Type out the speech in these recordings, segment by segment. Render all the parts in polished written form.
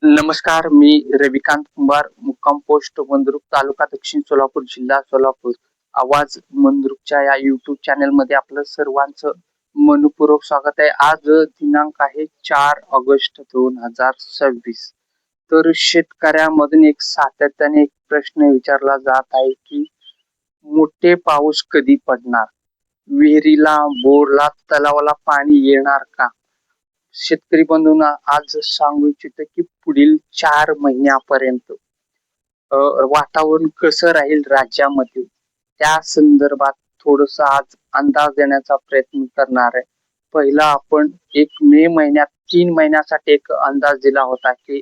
नमस्कार, मी रविकांत कुंभार, मुक्काम पोस्ट मंद्रुप, तालुका दक्षिण सोलापूर, जिल्हा सोलापूर. आवाज मंद्रुपच्या या युट्यूब चॅनल मध्ये आपलं सर्वांचं मनपूर्वक स्वागत आहे. आज दिनांक आहे 4 ऑगस्ट 2026. तर शेतकऱ्यामधून एक सातत्याने एक प्रश्न विचारला जात आहे की मोठे पाऊस कधी पडणार, विहिरीला, बोरला, तलावाला पाणी येणार का? शेतकरी बंधूंना आज सांगू इच्छितो की पुढील 4 महिन्यापर्यंत वातावरण कसं राहील राज्यामध्ये, त्या संदर्भात थोडस आज अंदाज देण्याचा प्रयत्न करणार आहे. पहिला आपण एक मे महिन्यात 3 महिन्यासाठी एक अंदाज दिला होता की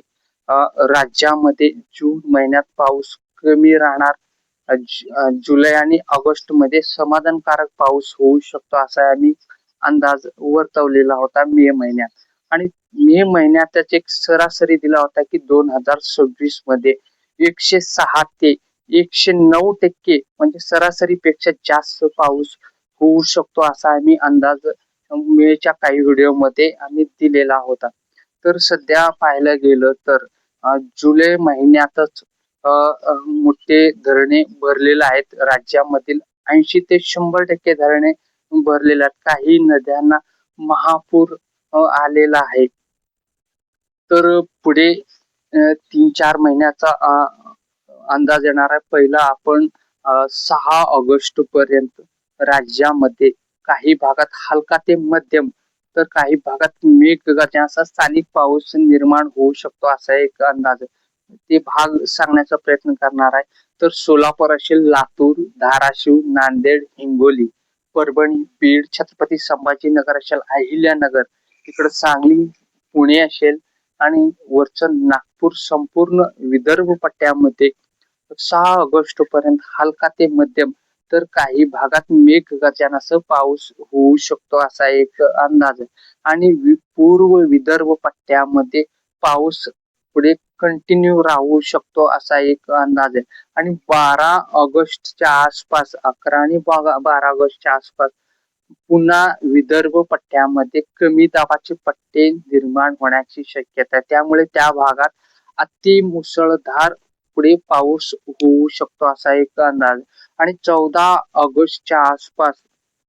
राज्यामध्ये जून महिन्यात पाऊस कमी राहणार, जुलै आणि ऑगस्ट मध्ये समाधानकारक पाऊस होऊ शकतो असा आम्ही अंदाज वर्तवलेला होता मे महिन्यात. आणि मे महिन्यातच एक सरासरी दिला होता की 2026 मध्ये 106 ते 109% म्हणजे सरासरीपेक्षा जास्त पाऊस होऊ शकतो असा आम्ही अंदाज मेच्या काही व्हिडिओमध्ये आम्ही दिलेला होता. तर सध्या पाहायला गेलं तर जुलै महिन्यातच मोठे धरणे भरलेले आहेत. राज्यामधील 80 ते 100% धरणे भरलेले आहेत. काही नद्यांना महापूर आलेला आहे. तर पुढे 3-4 महिन्याचा अंदाज येणार आहे. पहिला आपण 6 ऑगस्ट पर्यंत राज्यामध्ये काही भागात हलका ते मध्यम तर काही भागात मेघगर्जनेसह स्थानिक पाऊस निर्माण होऊ शकतो असा एक अंदाज ते भाग सांगण्याचा प्रयत्न करणार आहे. तर सोलापूर असेल, लातूर, धाराशिव, नांदेड, हिंगोली, परभणी, बीड, छत्रपती संभाजीनगर असेल, अहिल्यानगर, इकडे सांगली, पुणे असेल आणि वरचं नागपूर, संपूर्ण विदर्भ पट्ट्यामध्ये 6 ऑगस्ट पर्यंत हलका ते मध्यम तर काही भागात मेघगर्जनासह पाऊस होऊ शकतो असा एक अंदाज आहे. आणि पूर्व विदर्भ पट्ट्यामध्ये पाऊस पुढे कंटिन्यू राहू शकतो असा एक अंदाज आहे. आणि 12 ऑगस्टच्या आसपास, 11 आणि 12 ऑगस्टच्या आसपास पुन्हा विदर्भ पट्ट्यामध्ये कमी दाबाचे पट्टे निर्माण होण्याची शक्यता आहे. त्यामुळे त्या भागात अति मुसळधार पुढे पाऊस होऊ शकतो असा एक अंदाज. आणि 14 ऑगस्टच्या आसपास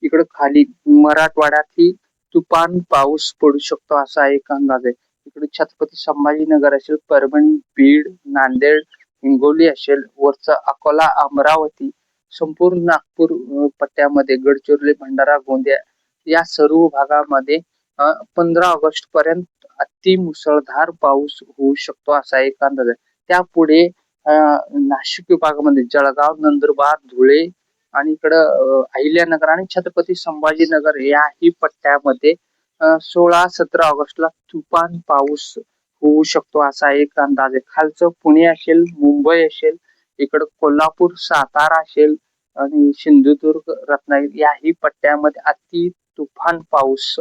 इकडे खाली मराठवाड्यातही तुफान पाऊस पडू शकतो असा एक अंदाज आहे. इकडे छत्रपती संभाजीनगर असेल, परभणी, बीड, नांदेड, हिंगोली असेल, वरचा अकोला, अमरावती, संपूर्ण नागपूर पट्ट्यामध्ये, गडचिरोली, भंडारा, गोंदिया या सर्व भागामध्ये 15 ऑगस्ट पर्यंत अति मुसळधार पाऊस होऊ शकतो असा एक अंदाज आहे. त्यापुढे नाशिक विभागामध्ये जळगाव, नंदुरबार, धुळे आणि इकडं अहिल्यानगर आणि छत्रपती संभाजीनगर याही पट्ट्यामध्ये 16-17 ऑगस्टला तुफान पाऊस होऊ शकतो असा एक अंदाज आहे. खालचं पुणे असेल, मुंबई असेल, इकडं कोल्हापूर, सातारा असेल आणि सिंधुदुर्ग, रत्नागिरी याही पट्ट्यामध्ये अति तुफान पाऊस,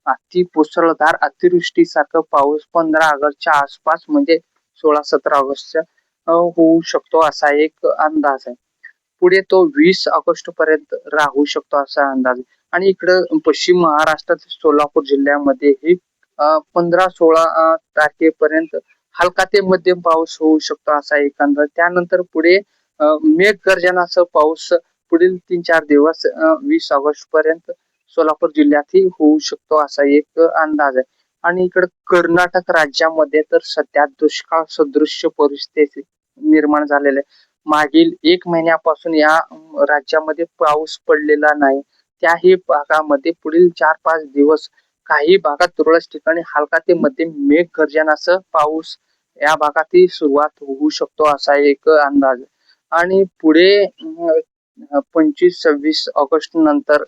अति मुसळधार अतिवृष्टीसारखं पाऊस 15 ऑगस्टच्या आसपास म्हणजे 16-17 ऑगस्टच्या होऊ शकतो असा एक अंदाज आहे. पुढे तो 20 ऑगस्ट पर्यंत राहू शकतो असा अंदाज आहे. आणि इकडं पश्चिम महाराष्ट्रात सोलापूर जिल्ह्यामध्ये ही 15-16 तारखेपर्यंत हलका ते मध्यम पाऊस होऊ शकतो असा एक अंदाज. त्यानंतर पुढे मेघगर्जनासह पाऊस पुढील 3-4 दिवस 20 ऑगस्ट पर्यंत सोलापूर जिल्ह्यातही होऊ शकतो असा एक अंदाज आहे. आणि इकडे कर्नाटक राज्यामध्ये तर सध्या दुष्काळ सदृश्य परिस्थिती निर्माण झालेली आहे. मागील 1 महिन्यापासून या राज्यामध्ये पाऊस पडलेला नाही. त्याही भागामध्ये पुढील 4-5 दिवस काही भागात तुरळक ठिकाणी हलका ते मध्यम मेघगर्जनासह पाऊस या भागातही सुरुवात होऊ शकतो असा एक अंदाज. आणि पुढे 25-26 ऑगस्ट नंतर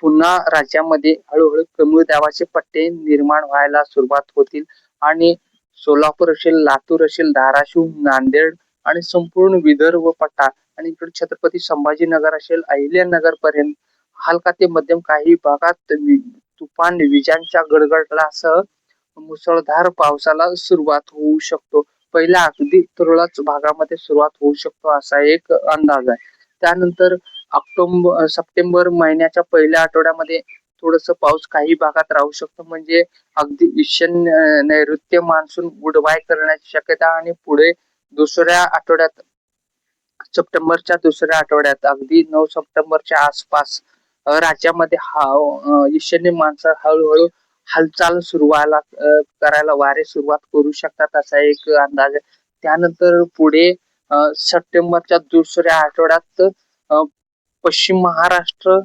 पुन्हा राज्यामध्ये हळूहळू कमी दाबाचे पट्टे निर्माण व्हायला सुरुवात होतील. आणि सोलापूर असेल, लातूर असेल, धाराशिव, नांदेड आणि संपूर्ण विदर्भ पट्टा आणि इकडे छत्रपती संभाजीनगर असेल, अहिल्यानगर पर्यंत हलका ते मध्यम काही भागात तुफान विजांच्या गडगडाटासह मुसळधार पावसाला सुरुवात होऊ शकतो. पहिल्या अगदी तुरळक भागामध्ये सुरुवात होऊ शकतो असा एक अंदाज आहे. त्यानंतर सप्टेंबर महिन्याच्या पहिल्या आठवड्यामध्ये थोडस पाऊस काही भागात राहू शकतो, म्हणजे अगदी ईशान्य नैऋत्य मान्सून गुड बाय करण्याची शक्यता आणि पुढे दुसऱ्या आठवड्यात सप्टेंबरच्या दुसऱ्या आठवड्यात अगदी 9 सप्टेंबरच्या आसपास राज्यामध्ये ईशान्य मान्सून हळूहळू हालचाल करायला वारे सुरुवात करू शकतात असा एक अंदाज आहे. त्यानंतर पुढे सप्टेंबरच्या दुसऱ्या आठवड्यात पश्चिम महाराष्ट्र,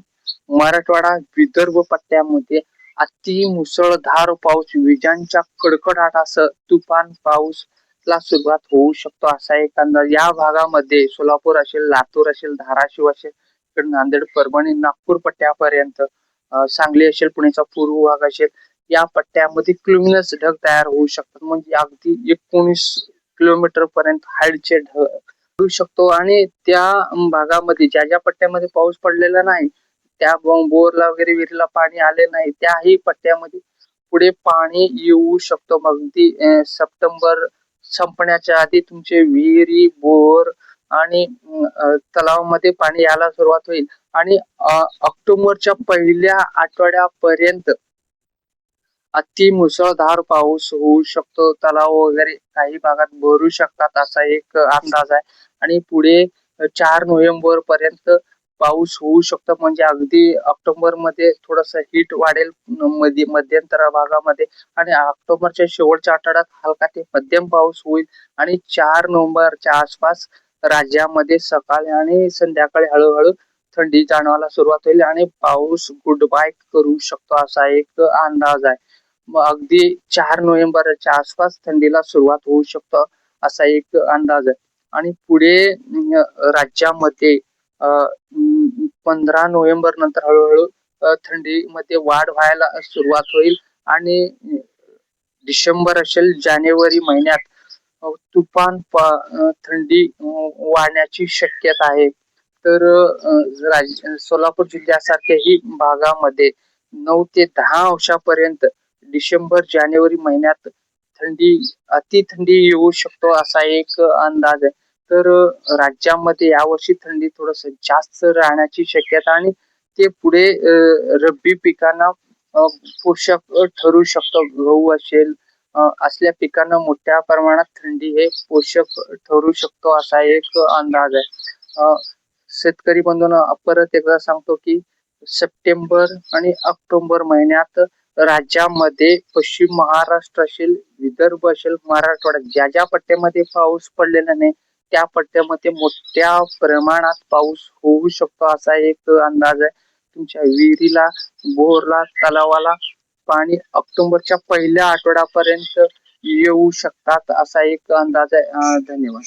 मराठवाडा, विदर्भ पट्ट्यामध्ये अति मुसळधार पाऊस, विजांच्या कडकडाटासह तुफान पाऊस ला सुरुवात होऊ शकतो असा एक अंदाज. या भागामध्ये सोलापूर असेल, लातूर असेल, धाराशिव असेल, नांदेड, परभणी, नागपूर पट्ट्यापर्यंत, सांगली असेल, पुण्याचा पूर्व भाग असेल, या पट्ट्यामध्ये क्युम्युलस ढग तयार होऊ शकतात, म्हणजे अगदी 19 किलोमीटर पर्यंत हाईटचे ढग पडू शकतो. आणि त्या भागामध्ये ज्या पट्ट्यामध्ये पाऊस पडलेला नाही, त्या बोरला वगैरे विहिरीला पाणी आले नाही, त्याही पट्ट्यामध्ये पुढे पाणी येऊ शकतो. अगदी सप्टेंबर संपण्याच्या आधी तुमचे विहिरी, बोर आणि तलावामध्ये पाणी यायला सुरुवात होईल. आणि ऑक्टोबरच्या पहिल्या आठवड्यापर्यंत अति मुसळधार पाऊस होऊ शकतो. तलाव वगैरे काही भागात भरू शकतात असा एक अंदाज आहे. आणि पुढे 4 नोव्हेंबर पर्यंत पाऊस होऊ शकतो, म्हणजे अगदी ऑक्टोबर मध्ये थोडस हीट वाढेल मध्यंतरा भागामध्ये, आणि ऑक्टोबरच्या शेवटच्या आठवड्यात हलका ते मध्यम पाऊस होईल. आणि 4 नोव्हेंबरच्या आसपास राज्यामध्ये सकाळी आणि संध्याकाळी हळूहळू थंडी जाणवायला सुरुवात होईल आणि पाऊस गुड बाय करू शकतो असा एक अंदाज आहे. मग अगदी 4 नोव्हेंबरच्या आसपास थंडीला सुरुवात होऊ शकतो असा एक अंदाज आहे. आणि पुढे राज्यामध्ये 15 नोव्हेंबर नंतर हळूहळू थंडीमध्ये वाढ व्हायला सुरुवात होईल. आणि डिसेंबर असेल, जानेवारी महिन्यात तुफान थंडी वाढण्याची शक्यता आहे. तर सोलापूर जिल्ह्यासारख्याही भागामध्ये 9 ते 10 अंशापर्यंत डिसेंबर जानेवारी महिन्यात अति थंडी येऊ शकतो असा एक अंदाज आहे. तर राज्यामध्ये यावर्षी थंडी थोडस जास्त राहण्याची शक्यता, आणि ते पुढे रब्बी पिकांना पोषक ठरू शकतो. गहू असेल, असल्या पिकांना मोठ्या प्रमाणात थंडी हे पोषक ठरू शकतो असा एक अंदाज आहे. शेतकरी बंधूंनो, परत एकदा सांगतो की सप्टेंबर आणि ऑक्टोबर महिन्यात राज्यामध्ये पश्चिम महाराष्ट्र असेल, विदर्भ असेल, मराठवाडा ज्या पट्ट्यामध्ये पाऊस पडलेला नाही, त्या पट्ट्यामध्ये मोठ्या प्रमाणात पाऊस होऊ शकतो असा एक अंदाज आहे. तुमच्या विहिरीला, बोरला, तलावाला पाणी ऑक्टोबरच्या पहिल्या आठवड्यापर्यंत येऊ शकतात असा एक अंदाज आहे. धन्यवाद.